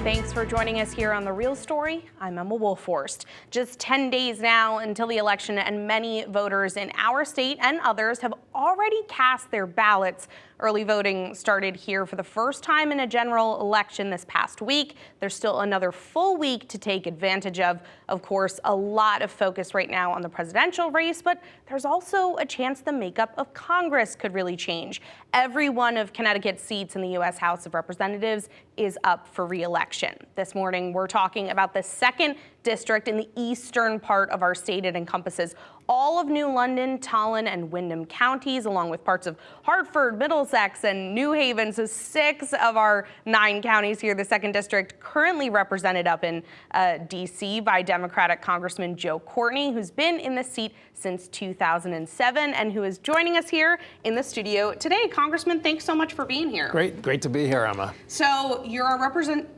Thanks for joining us here on The Real Story. I'm Emma Wolforst. Just 10 days now until the election, and many voters in our state and others have already cast their ballots. Early voting started here for the first time in a general election this past week. There's still another full week to take advantage of. Of course, a lot of focus right now on the presidential race, but there's also a chance the makeup of Congress could really change. Every one of Connecticut's seats in the U.S. House of Representatives is up for re-election. This morning, we're talking about the 2nd district in the eastern part of our state. It encompasses all of New London, Tallinn, and Windham counties, along with parts of Hartford, Middlesex, and New Haven. So 6 of our 9 counties here, the 2nd district, currently represented up in D.C. by Democratic Congressman Joe Courtney, who's been in the seat since 2007 and who is joining us here in the studio today. Congressman, thanks so much for being here. Great to be here, Emma. So you're a representation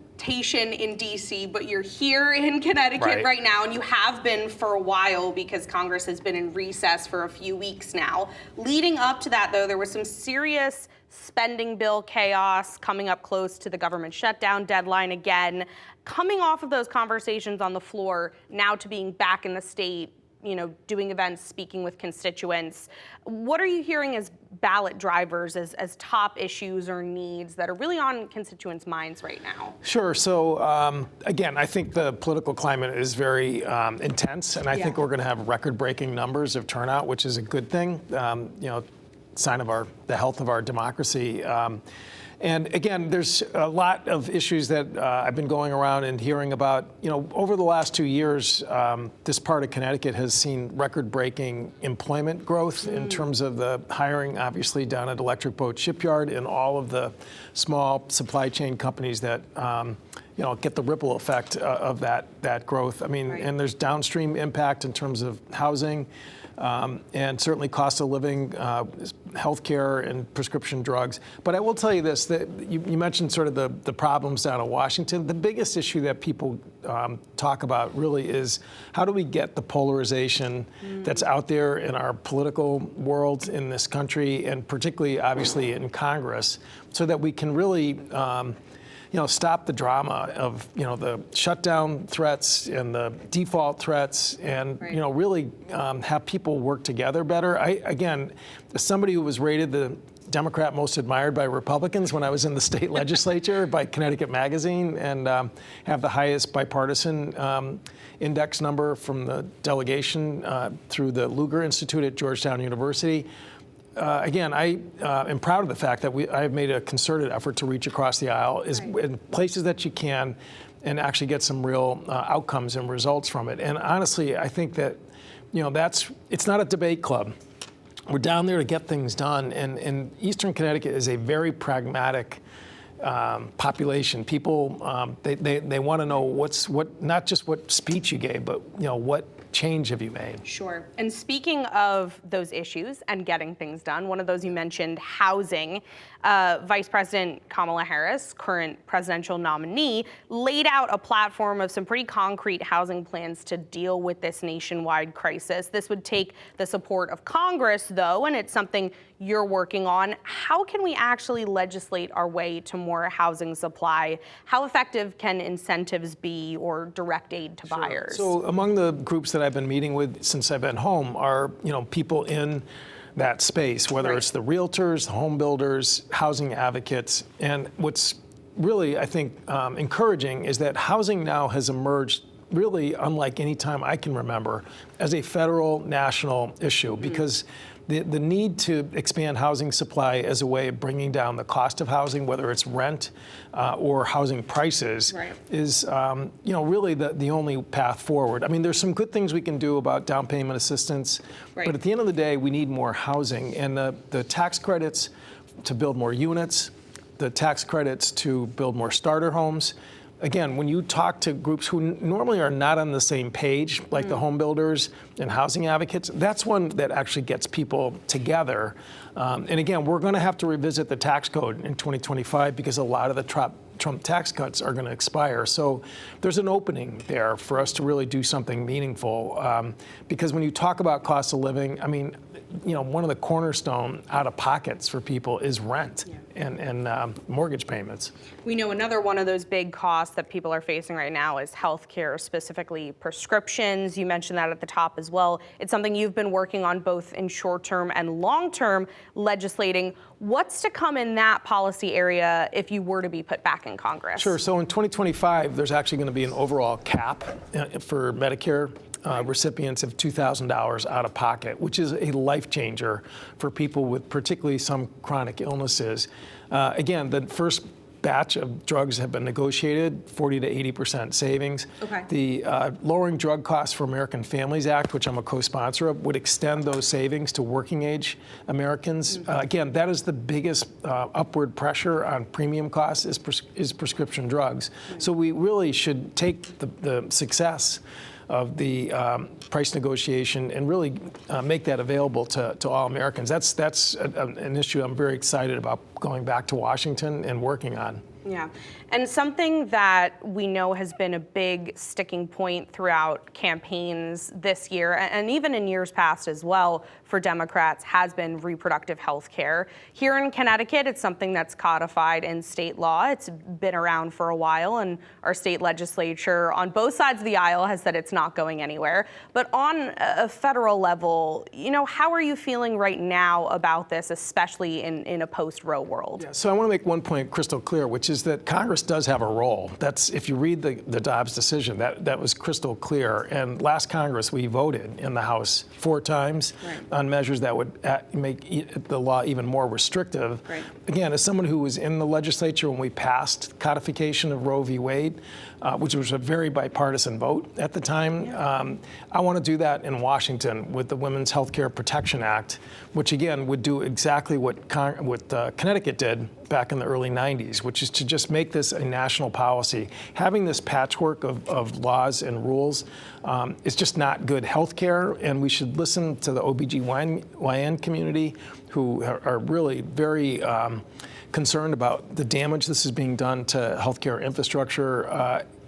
in D.C., but you're here in Connecticut right now, and you have been for a while because Congress has been in recess for a few weeks now. Leading up to that, though, there was some serious spending bill chaos coming up close to the government shutdown deadline again. Coming off of those conversations on the floor, now to being back in the state, doing events, speaking with constituents. What are you hearing as ballot drivers, as top issues or needs that are really on constituents' minds right now? Sure. So, again, I think the political climate is very intense, and I think we're going to have record-breaking numbers of turnout, which is a good thing, sign of the health of our democracy. And again, there's a lot of issues that I've been going around and hearing about. Over the last 2 years, this part of Connecticut has seen record-breaking employment growth in terms of the hiring, obviously, down at Electric Boat Shipyard and all of the small supply chain companies that get the ripple effect of that growth. I mean, and there's downstream impact in terms of housing. And certainly cost of living, healthcare, and prescription drugs. But I will tell you this, that you mentioned sort of the problems down in Washington. The biggest issue that people talk about really is how do we get the polarization that's out there in our political world in this country, and particularly, obviously, in Congress, so that we can really stop the drama of, the shutdown threats and the default threats, and, really have people work together better. Again, as somebody who was rated the Democrat most admired by Republicans when I was in the state legislature by Connecticut Magazine, and have the highest bipartisan index number from the delegation through the Lugar Institute at Georgetown University. Again, I am proud of the fact that I have made a concerted effort to reach across the aisle in places that you can and actually get some real outcomes and results from it. And honestly, I think that, it's not a debate club. We're down there to get things done. And Eastern Connecticut is a very pragmatic population. People, they want to know not just what speech you gave, but, what change have you made? Sure. And speaking of those issues and getting things done, one of those you mentioned, housing. Vice President Kamala Harris, current presidential nominee, laid out a platform of some pretty concrete housing plans to deal with this nationwide crisis. This would take the support of Congress, though, and it's something you're working on. How can we actually legislate our way to more housing supply? How effective can incentives be, or direct aid to buyers? So among the groups that I've been meeting with since I've been home are, people in that space, whether it's the realtors, the home builders, housing advocates. And what's really, I think, encouraging is that housing now has emerged really unlike any time I can remember as a federal national issue, because the need to expand housing supply as a way of bringing down the cost of housing, whether it's rent or housing prices, is really the only path forward. I mean, there's some good things we can do about down payment assistance, but at the end of the day, we need more housing. And the tax credits to build more units, the tax credits to build more starter homes. Again, when you talk to groups who normally are not on the same page, like the home builders and housing advocates, that's one that actually gets people together. And again, we're going to have to revisit the tax code in 2025 because a lot of the Trump tax cuts are going to expire. So there's an opening there for us to really do something meaningful. Because when you talk about cost of living, I mean, one of the cornerstone out-of-pockets for people is rent and mortgage payments. We know another one of those big costs that people are facing right now is healthcare, specifically prescriptions. You mentioned that at the top as well. It's something you've been working on both in short-term and long-term legislating. What's to come in that policy area if you were to be put back in Congress? Sure. So in 2025, there's actually going to be an overall cap for Medicare recipients of $2,000 out of pocket, which is a life changer for people with particularly some chronic illnesses. Again, the first batch of drugs have been negotiated, 40 to 80% savings. Okay. The Lowering Drug Costs for American Families Act, which I'm a co-sponsor of, would extend those savings to working age Americans. Again, that is the biggest upward pressure on premium costs is prescription drugs. So we really should take the success of the price negotiation and really make that available to all Americans. That's an issue I'm very excited about going back to Washington and working on. Yeah, and something that we know has been a big sticking point throughout campaigns this year, and even in years past as well, for Democrats has been reproductive health care. Here in Connecticut, it's something that's codified in state law. It's been around for a while, and our state legislature on both sides of the aisle has said it's not going anywhere. But on a federal level, how are you feeling right now about this, especially in a post-Roe world? Yeah, so I want to make one point crystal clear, which is that Congress does have a role. That's, if you read the Dobbs decision, that was crystal clear. And last Congress, we voted in the House 4 times on measures that would make the law even more restrictive. Right. Again, as someone who was in the legislature when we passed codification of Roe v. Wade, which was a very bipartisan vote at the time, I want to do that in Washington with the Women's Health Care Protection Act, which again would do exactly what Connecticut did back in the early 90s, which is to just make this a national policy. Having this patchwork of laws and rules is just not good health care, and we should listen to the OBGYN community, who are really very concerned about the damage this is being done to healthcare infrastructure.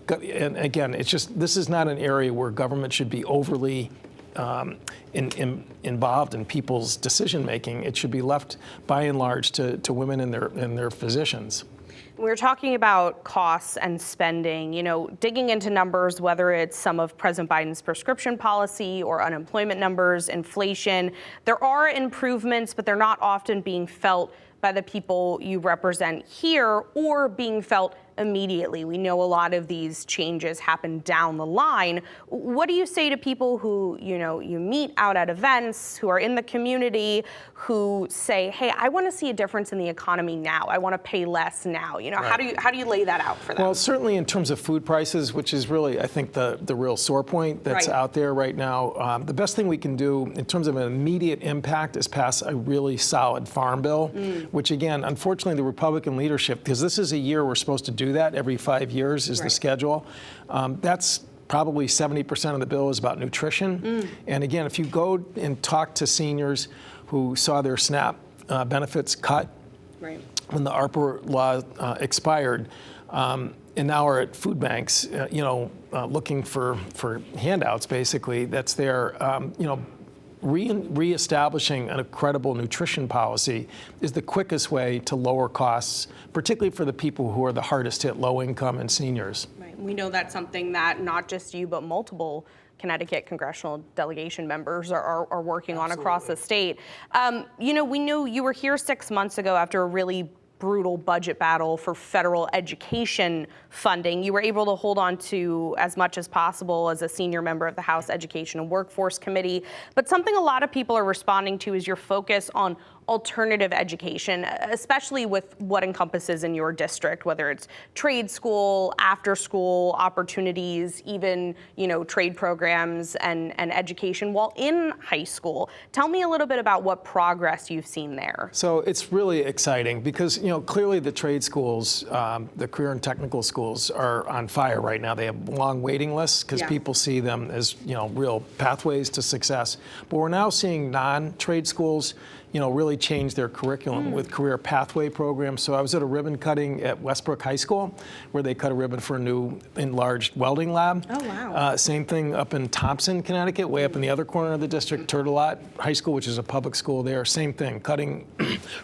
And again, this is not an area where government should be overly involved in people's decision making. It should be left by and large to women and their physicians. We're talking about costs and spending, digging into numbers, whether it's some of President Biden's prescription policy or unemployment numbers, inflation. There are improvements, but they're not often being felt by the people you represent here or being felt immediately. We know a lot of these changes happen down the line. What do you say to people who, you meet out at events, who are in the community, who say, hey, I want to see a difference in the economy now. I want to pay less now. How do you lay that out for them? Well, certainly in terms of food prices, which is really, I think, the real sore point that's out there right now. The best thing we can do in terms of an immediate impact is pass a really solid farm bill, which again, unfortunately, the Republican leadership, because this is a year we're supposed to do that every 5 years is the schedule. That's probably 70% of the bill is about nutrition. And again, if you go and talk to seniors who saw their SNAP benefits cut when the ARPA law expired, and now are at food banks, looking for handouts, basically, that's there, reestablishing a credible nutrition policy is the quickest way to lower costs, particularly for the people who are the hardest hit, low income and seniors. Right. We know that's something that not just you, but multiple Connecticut congressional delegation members are working on across the state. We know you were here 6 months ago after a really brutal budget battle for federal education funding. You were able to hold on to as much as possible as a senior member of the House Education and Workforce Committee. But something a lot of people are responding to is your focus on alternative education, especially with what encompasses in your district, whether it's trade school, after school opportunities, even, trade programs and education while in high school. Tell me a little bit about what progress you've seen there. So it's really exciting because, clearly the trade schools, the career and technical schools are on fire right now. They have long waiting lists because people see them as, real pathways to success. But we're now seeing non-trade schools really change their curriculum with career pathway programs. So I was at a ribbon cutting at Westbrook High School where they cut a ribbon for a new enlarged welding lab. Oh, wow. Same thing up in Thompson, Connecticut, way up in the other corner of the district, Turtelot High School, which is a public school there. Same thing, cutting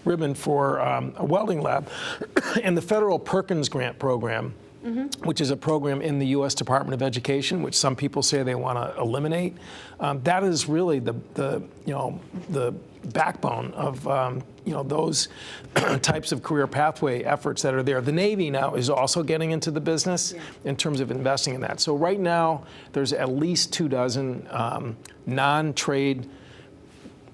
ribbon for a welding lab. And the federal Perkins Grant program, which is a program in the U.S. Department of Education, which some people say they want to eliminate. That is really the backbone of those types of career pathway efforts that are there. The Navy now is also getting into the business in terms of investing in that. So right now, there's at least 24 non-trade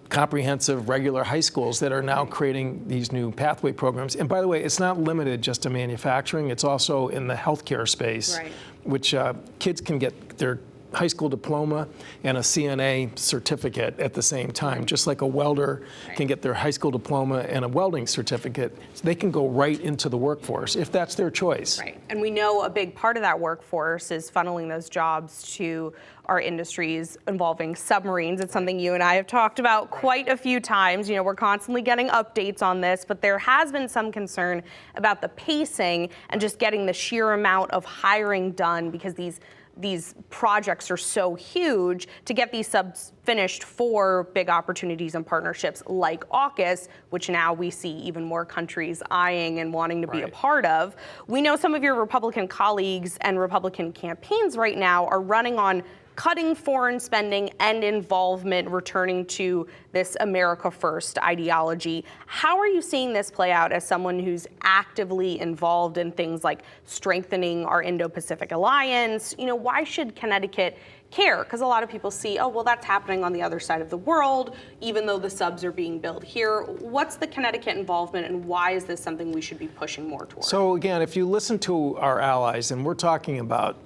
comprehensive regular high schools that are now creating these new pathway programs. And by the way, it's not limited just to manufacturing. It's also in the healthcare space, which kids can get their high school diploma and a CNA certificate at the same time. Just like a welder can get their high school diploma and a welding certificate, so they can go right into the workforce if that's their choice. Right, and we know a big part of that workforce is funneling those jobs to our industries involving submarines. It's something you and I have talked about quite a few times. We're constantly getting updates on this, but there has been some concern about the pacing and just getting the sheer amount of hiring done because these projects are so huge to get these subs finished for big opportunities and partnerships like AUKUS, which now we see even more countries eyeing and wanting to be a part of. We know some of your Republican colleagues and Republican campaigns right now are running on cutting foreign spending and involvement, returning to this America First ideology. How are you seeing this play out as someone who's actively involved in things like strengthening our Indo-Pacific alliance? Why should Connecticut care? Because a lot of people see, oh, well, that's happening on the other side of the world, even though the subs are being built here. What's the Connecticut involvement, and why is this something we should be pushing more towards? So again, if you listen to our allies, and we're talking about,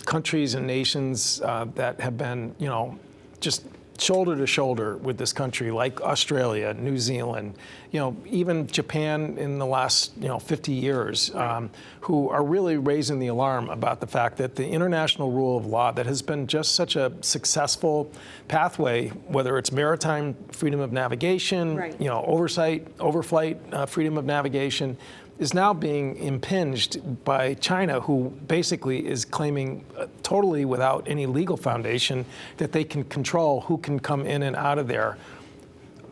countries and nations that have been, just shoulder to shoulder with this country, like Australia, New Zealand, even Japan in the last 50 years, who are really raising the alarm about the fact that the international rule of law that has been just such a successful pathway, whether it's maritime freedom of navigation, overflight freedom of navigation, is now being impinged by China, who basically is claiming totally without any legal foundation that they can control who can come in and out of there.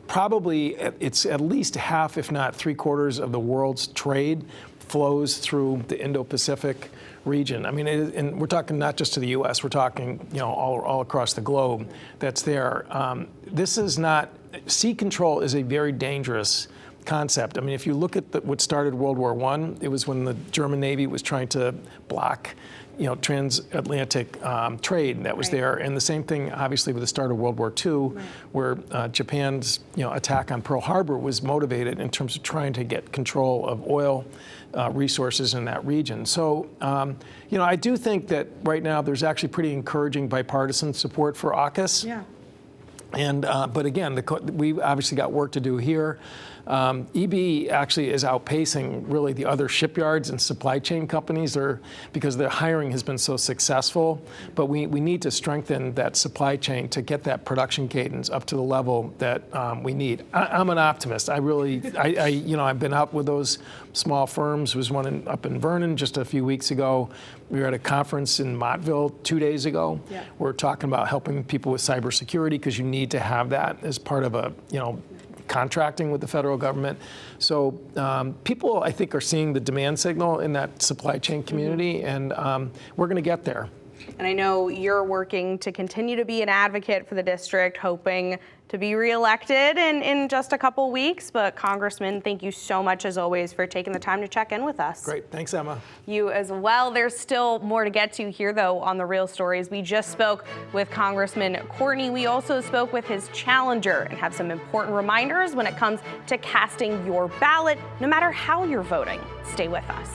Probably it's at least half, if not 3/4 of the world's trade flows through the Indo-Pacific region. I mean, and we're talking not just to the U.S., we're talking, all across the globe that's there. This is not, sea control is a very dangerous concept. I mean, if you look at what started World War I, it was when the German Navy was trying to block, transatlantic trade that was there. And the same thing, obviously, with the start of World War II, where Japan's, attack on Pearl Harbor was motivated in terms of trying to get control of oil resources in that region. So, I do think that right now there's actually pretty encouraging bipartisan support for AUKUS. Yeah. And but again, we've obviously got work to do here. EB actually is outpacing really the other shipyards and supply chain companies because their hiring has been so successful. But we need to strengthen that supply chain to get that production cadence up to the level that we need. I'm an optimist. I've been out with those small firms. There was one up in Vernon just a few weeks ago. We were at a conference in Montville 2 days ago. Yeah. We're talking about helping people with cybersecurity because you need to have that as part of a, contracting with the federal government. So people, I think, are seeing the demand signal in that supply chain community, and we're going to get there. And I know you're working to continue to be an advocate for the district, hoping to be reelected in just a couple weeks. But Congressman, thank you so much, as always, for taking the time to check in with us. Great. Thanks, Emma. You as well. There's still more to get to here, though, on The Real Stories. We just spoke with Congressman Courtney. We also spoke with his challenger and have some important reminders when it comes to casting your ballot, no matter how you're voting. Stay with us.